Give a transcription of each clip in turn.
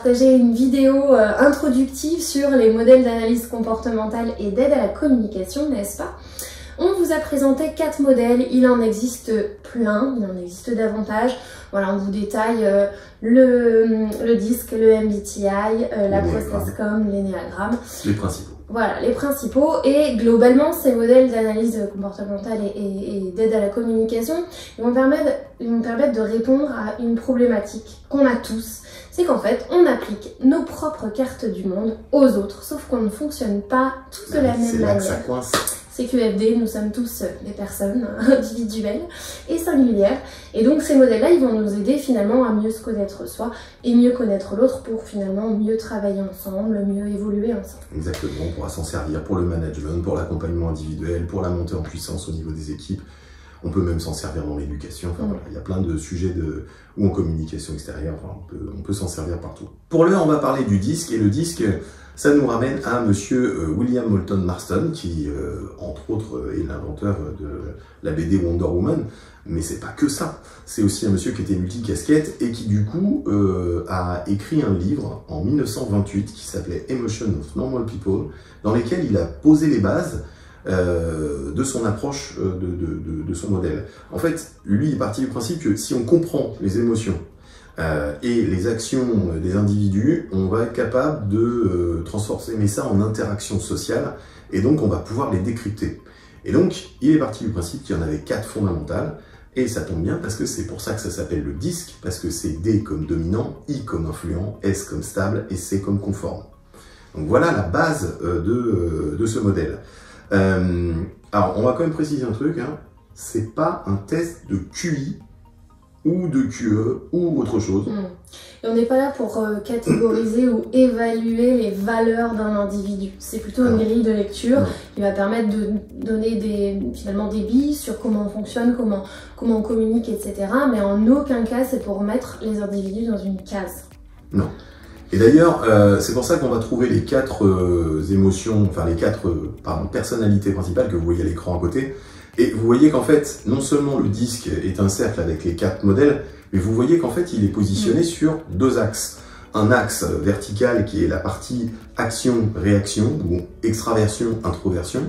partager une vidéo introductive sur les modèles d'analyse comportementale et d'aide à la communication, n'est-ce pas? On vous a présenté 4 modèles, il en existe plein, il en existe davantage. Voilà, on vous détaille le DISC, le MBTI, la Processcom, l'énéagramme. Les principaux. Voilà, les principaux. Et globalement, ces modèles d'analyse comportementale et d'aide à la communication, ils vont permettre de répondre à une problématique qu'on a tous. C'est qu'en fait, on applique nos propres cartes du monde aux autres, sauf qu'on ne fonctionne pas tous de la même manière. C'est là que ça coince. CQFD, nous sommes tous des personnes individuelles et singulières. Et donc ces modèles-là, ils vont nous aider finalement à mieux se connaître soi et mieux connaître l'autre pour finalement mieux travailler ensemble, mieux évoluer ensemble. Exactement, on pourra s'en servir pour le management, pour l'accompagnement individuel, pour la montée en puissance au niveau des équipes. On peut même s'en servir dans l'éducation. Enfin, voilà, il y a plein de sujets ou en communication extérieure. Enfin, on peut s'en servir partout. Pour l'heure, on va parler du DISC. Et le DISC, ça nous ramène à monsieur William Moulton Marston, qui, entre autres, est l'inventeur de la BD Wonder Woman. Mais c'est pas que ça. C'est aussi un monsieur qui était multicasquette et qui, du coup, a écrit un livre en 1928 qui s'appelait Emotion of Normal People, dans lequel il a posé les bases de son approche de son modèle. En fait, lui est parti du principe que si on comprend les émotions et les actions des individus, on va être capable de transformer ça en interaction sociale et donc on va pouvoir les décrypter. Et donc, il est parti du principe qu'il y en avait 4 fondamentales et ça tombe bien parce que c'est pour ça que ça s'appelle le DISC, parce que c'est D comme dominant, I comme influent, S comme stable et C comme conforme. Donc voilà la base de ce modèle. Alors, on va quand même préciser un truc, hein. C'est pas un test de QI ou de QE ou autre chose. Et on n'est pas là pour catégoriser ou évaluer les valeurs d'un individu. C'est plutôt une grille de lecture qui va permettre de donner finalement des billes sur comment on fonctionne, comment on communique, etc. Mais en aucun cas, c'est pour mettre les individus dans une case. Non. Et d'ailleurs, c'est pour ça qu'on va trouver les 4 émotions, enfin les 4 personnalités principales que vous voyez à l'écran à côté. Et vous voyez qu'en fait, non seulement le DISC est un cercle avec les 4 modèles, mais vous voyez qu'en fait, il est positionné sur 2 axes. Un axe vertical qui est la partie action-réaction, ou extraversion-introversion,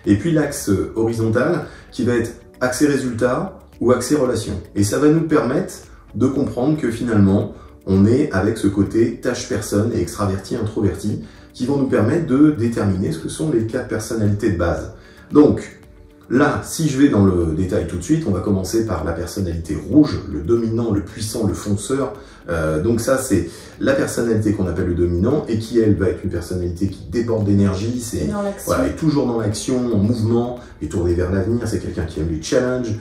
et puis l'axe horizontal qui va être accès résultat ou accès relation. Et ça va nous permettre de comprendre que finalement, on est avec ce côté tâche-personne et extraverti-introverti qui vont nous permettre de déterminer ce que sont les 4 personnalités de base. Donc, là, si je vais dans le détail tout de suite, on va commencer par la personnalité rouge, le dominant, le puissant, le fonceur. Donc ça, c'est la personnalité qu'on appelle le dominant et qui, elle, va être une personnalité qui déborde d'énergie, voilà, est toujours dans l'action, en mouvement, est tourné vers l'avenir, c'est quelqu'un qui aime les challenges,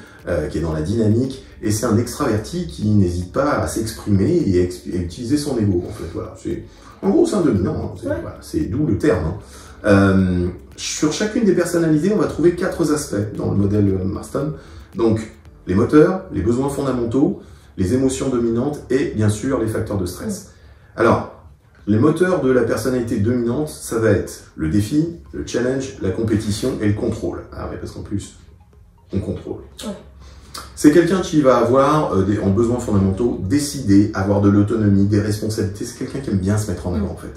qui est dans la dynamique, et c'est un extraverti qui n'hésite pas à s'exprimer et utiliser son ego, en fait. Voilà, en gros, c'est un dominant, hein, voilà, c'est d'où le terme. Hein. Sur chacune des personnalités, on va trouver 4 aspects dans le modèle Marston. Donc, les moteurs, les besoins fondamentaux, les émotions dominantes et bien sûr les facteurs de stress. Alors, les moteurs de la personnalité dominante, ça va être le défi, le challenge, la compétition et le contrôle. Ah oui, parce qu'en plus, on contrôle. C'est quelqu'un qui va avoir, en besoins fondamentaux, décider, avoir de l'autonomie, des responsabilités. C'est quelqu'un qui aime bien se mettre en avant, en fait.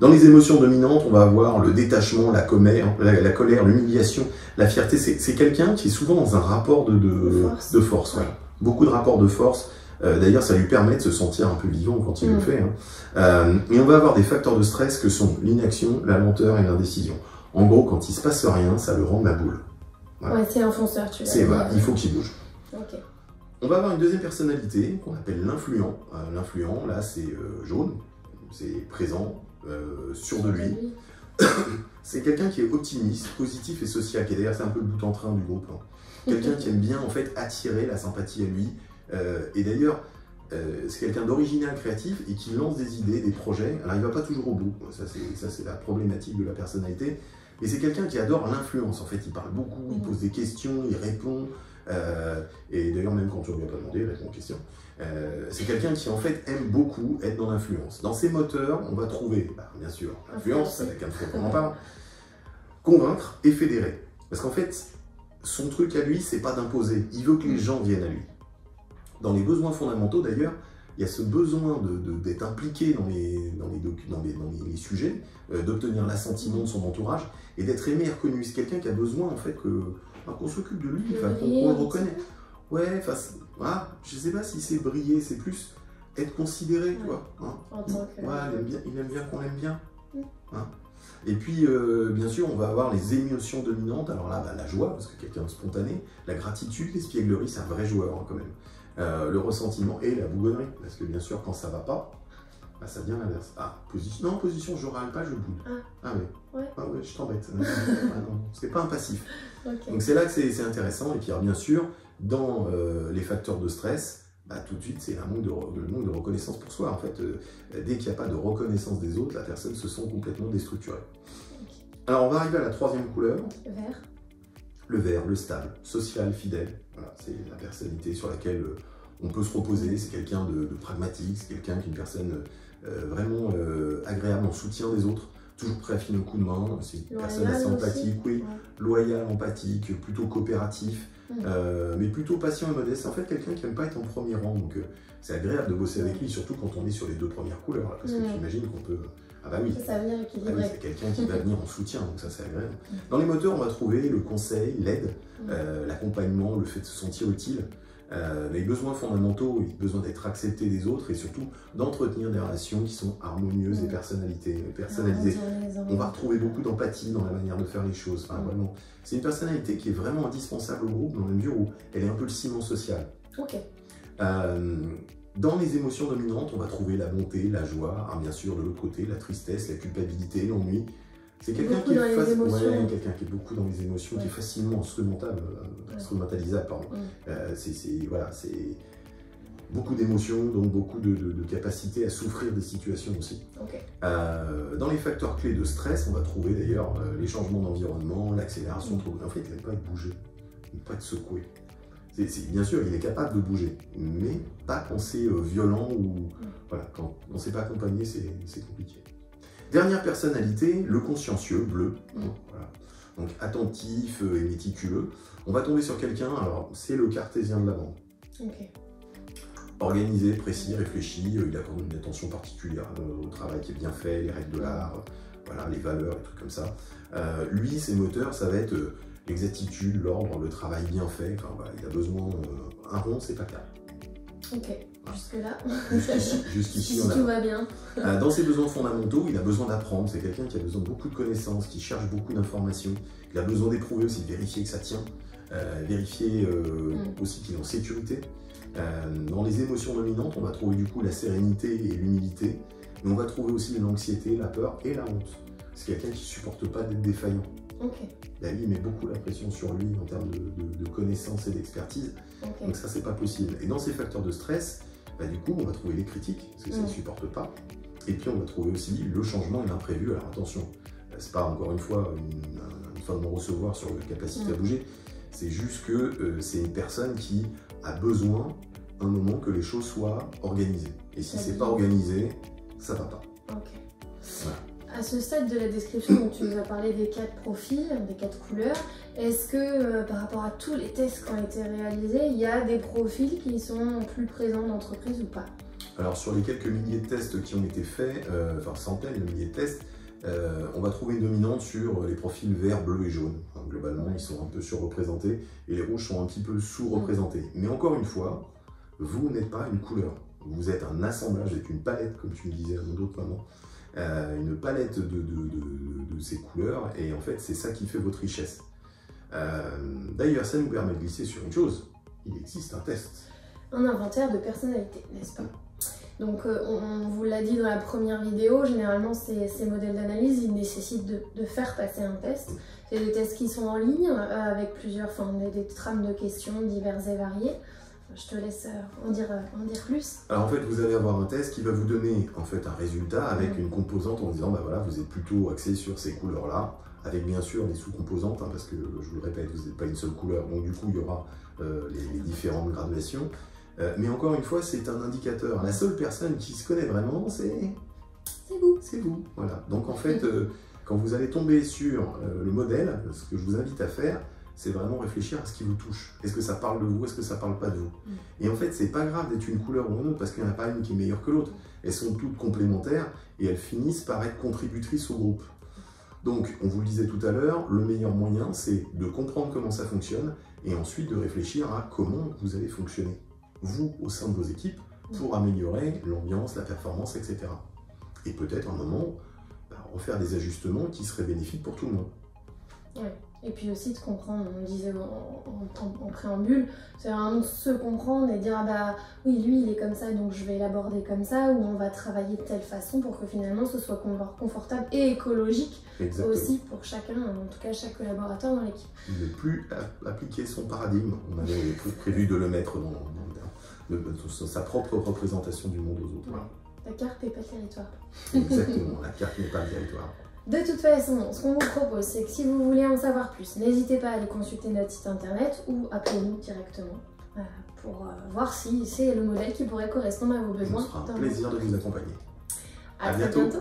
Dans les émotions dominantes, on va avoir le détachement, la colère, l'humiliation, la fierté. C'est quelqu'un qui est souvent dans un rapport de force. Voilà. Beaucoup de rapports de force. D'ailleurs, ça lui permet de se sentir un peu vivant quand il le fait. Hein. Et on va avoir des facteurs de stress que sont l'inaction, la lenteur et l'indécision. En gros, quand il se passe rien, ça le rend ma boule. Voilà. Ouais, c'est un fonceur, tu vois. Voilà, il faut qu'il bouge. Okay. On va avoir une deuxième personnalité qu'on appelle l'influent. L'influent, là, c'est jaune, c'est présent, sûr de lui. C'est quelqu'un qui est optimiste, positif et social, qui est d'ailleurs c'est un peu le bout en train du groupe. Hein. Quelqu'un qui aime bien en fait attirer la sympathie à lui. Et d'ailleurs, c'est quelqu'un d'original, créatif et qui lance des idées, des projets. Alors il va pas toujours au bout, ça c'est la problématique de la personnalité. Mais c'est quelqu'un qui adore l'influence. En fait, il parle beaucoup, il pose des questions, il répond. Et d'ailleurs, même quand on ne lui a pas demandé, il répond aux questions. C'est quelqu'un qui, en fait, aime beaucoup être dans l'influence. Dans ses moteurs, on va trouver, bien sûr, l'influence, avec un truc qu'on en parle, convaincre et fédérer. Parce qu'en fait, son truc à lui, c'est pas d'imposer. Il veut que les gens viennent à lui. Dans les besoins fondamentaux, d'ailleurs, il y a ce besoin d'être impliqué dans les sujets, d'obtenir l'assentiment de son entourage et d'être aimé et reconnu. C'est quelqu'un qui a besoin en fait qu'on s'occupe de lui, qu'on le reconnaît. Ouais, voilà, je sais pas si c'est briller, c'est plus être considéré, tu vois. Hein. En tant que... il aime bien qu'on l'aime bien. Hein. Et puis, bien sûr, on va avoir les émotions dominantes. Alors là, la joie, parce que quelqu'un de spontané, la gratitude, l'espièglerie, c'est un vrai joueur hein, quand même. Le ressentiment et la bougonnerie, parce que bien sûr, quand ça va pas, ça devient l'inverse. Ah, position, je râle pas, je boude. Ah oui, ouais. Ah ouais, je t'embête. Non, c'est pas un passif. Okay. Donc c'est là que c'est intéressant. Et puis alors, bien sûr, dans les facteurs de stress, tout de suite, c'est le manque de reconnaissance pour soi. En fait, dès qu'il n'y a pas de reconnaissance des autres, la personne se sent complètement déstructurée. Okay. Alors, on va arriver à la troisième couleur. Le vert. Le vert, le stable, social, fidèle. Voilà, c'est la personnalité sur laquelle on peut se reposer. C'est quelqu'un de pragmatique, c'est quelqu'un qui est une personne vraiment agréable en soutien des autres. Toujours prêt à filer un coup de main, c'est une personne assez empathique, oui, loyal, empathique, plutôt coopératif, mais plutôt patient et modeste. C'est en fait quelqu'un qui n'aime pas être en premier rang, donc c'est agréable de bosser avec lui, surtout quand on est sur les deux premières couleurs, là, parce que tu imagines qu'on peut... Ah bah oui, c'est quelqu'un qui va venir en soutien, donc ça c'est agréable. Dans les moteurs, on va trouver le conseil, l'aide, l'accompagnement, le fait de se sentir utile, les besoins fondamentaux, le besoin d'être accepté des autres et surtout d'entretenir des relations qui sont harmonieuses et personnalisées. On va retrouver beaucoup d'empathie dans la manière de faire les choses. Enfin, vraiment, c'est une personnalité qui est vraiment indispensable au groupe dans la mesure où elle est un peu le ciment social. Okay. Dans les émotions dominantes, on va trouver la bonté, la joie, bien sûr de l'autre côté, la tristesse, la culpabilité, l'ennui. C'est quelqu'un qui est beaucoup dans les émotions, qui est facilement instrumentalisable. Voilà, c'est beaucoup d'émotions, donc beaucoup de capacité à souffrir des situations aussi. Okay. Dans les facteurs clés de stress, on va trouver d'ailleurs les changements d'environnement, l'accélération trop. En fait, il n'aime pas être bougé, il n'aime pas être secoué. Bien sûr, il est capable de bouger, mais pas quand c'est violent ou voilà, quand c'est pas accompagné, c'est compliqué. Dernière personnalité, le consciencieux, bleu, voilà. Donc attentif et méticuleux. On va tomber sur quelqu'un, alors c'est le cartésien de la bande. Okay. Organisé, précis, réfléchi, il accorde une attention particulière au travail qui est bien fait, les règles de l'art, voilà, les valeurs, les trucs comme ça. Lui, ses moteurs, ça va être l'exactitude, l'ordre, le travail bien fait. Enfin, voilà, il a besoin un rond, c'est pas clair. Ok, jusque-là. Jusqu'ici, tout va bien. Dans ses besoins fondamentaux, il a besoin d'apprendre. C'est quelqu'un qui a besoin de beaucoup de connaissances, qui cherche beaucoup d'informations. Il a besoin d'éprouver aussi, de vérifier que ça tient. Vérifier aussi qu'il est en sécurité. Dans les émotions dominantes, on va trouver du coup la sérénité et l'humilité. Mais on va trouver aussi l'anxiété, la peur et la honte. C'est quelqu'un qui ne supporte pas d'être défaillant. Okay. Lui, il met beaucoup la pression sur lui en termes de connaissances et d'expertise. Okay. Donc ça, c'est pas possible. Et dans ces facteurs de stress, du coup, on va trouver les critiques, parce que ça ne supporte pas. Et puis, on va trouver aussi le changement et l'imprévu. Alors attention, c'est pas encore une fois une fin de non-recevoir sur la capacité à bouger. C'est juste que c'est une personne qui a besoin, un moment, que les choses soient organisées. Et si c'est pas organisé, ça va pas. Okay. Voilà. À ce stade de la description, donc tu nous as parlé des 4 profils, des 4 couleurs. Est-ce que par rapport à tous les tests qui ont été réalisés, il y a des profils qui sont plus présents dans l'entreprise ou pas? Alors sur les quelques milliers de tests qui ont été faits, enfin centaines de milliers de tests, on va trouver une dominante sur les profils vert, bleu et jaune. Enfin, globalement, ils sont un peu surreprésentés et les rouges sont un petit peu sous-représentés. Mais encore une fois, vous n'êtes pas une couleur. Vous êtes un assemblage, vous êtes une palette, comme tu me disais à un autre moment. Une palette de ces couleurs, et en fait c'est ça qui fait votre richesse. D'ailleurs, ça nous permet de glisser sur une chose, il existe un test. Un inventaire de personnalité, n'est-ce pas? Donc on vous l'a dit dans la première vidéo, généralement ces modèles d'analyse, ils nécessitent de faire passer un test. C'est des tests qui sont en ligne, avec plusieurs, des trames de questions diverses et variées. Je te laisse en dire plus. Alors en fait, vous allez avoir un test qui va vous donner en fait un résultat avec une composante en disant voilà, vous êtes plutôt axé sur ces couleurs-là, avec bien sûr des sous-composantes, parce que je vous le répète, vous n'êtes pas une seule couleur, donc du coup il y aura les différentes graduations. Mais encore une fois, c'est un indicateur. La seule personne qui se connaît vraiment, c'est vous. C'est vous. Voilà. Donc en fait, quand vous allez tomber sur le modèle, ce que je vous invite à faire, c'est vraiment réfléchir à ce qui vous touche. Est-ce que ça parle de vous, est-ce que ça parle pas de vous? Et en fait, c'est pas grave d'être une couleur ou une autre, parce qu'il n'y en a pas une qui est meilleure que l'autre. Elles sont toutes complémentaires et elles finissent par être contributrices au groupe. Donc, on vous le disait tout à l'heure, le meilleur moyen, c'est de comprendre comment ça fonctionne et ensuite de réfléchir à comment vous allez fonctionner, vous, au sein de vos équipes, pour améliorer l'ambiance, la performance, etc. Et peut-être, à un moment, refaire des ajustements qui seraient bénéfiques pour tout le monde. Ouais. Et puis aussi de comprendre, on disait en préambule, c'est vraiment se comprendre et dire ah bah oui lui il est comme ça donc je vais l'aborder comme ça, ou on va travailler de telle façon pour que finalement ce soit confortable et écologique. Exactement. Aussi pour chacun, en tout cas chaque collaborateur dans l'équipe. Ne plus appliquer son paradigme, on avait prévu de le mettre dans sa propre représentation du monde aux autres. Ouais. La carte n'est pas le territoire. Exactement, la carte n'est pas le territoire. De toute façon, ce qu'on vous propose, c'est que si vous voulez en savoir plus, n'hésitez pas à aller consulter notre site internet ou appelez-nous directement pour voir si c'est le modèle qui pourrait correspondre à vos besoins. Ce sera un plaisir de vous accompagner. À très bientôt.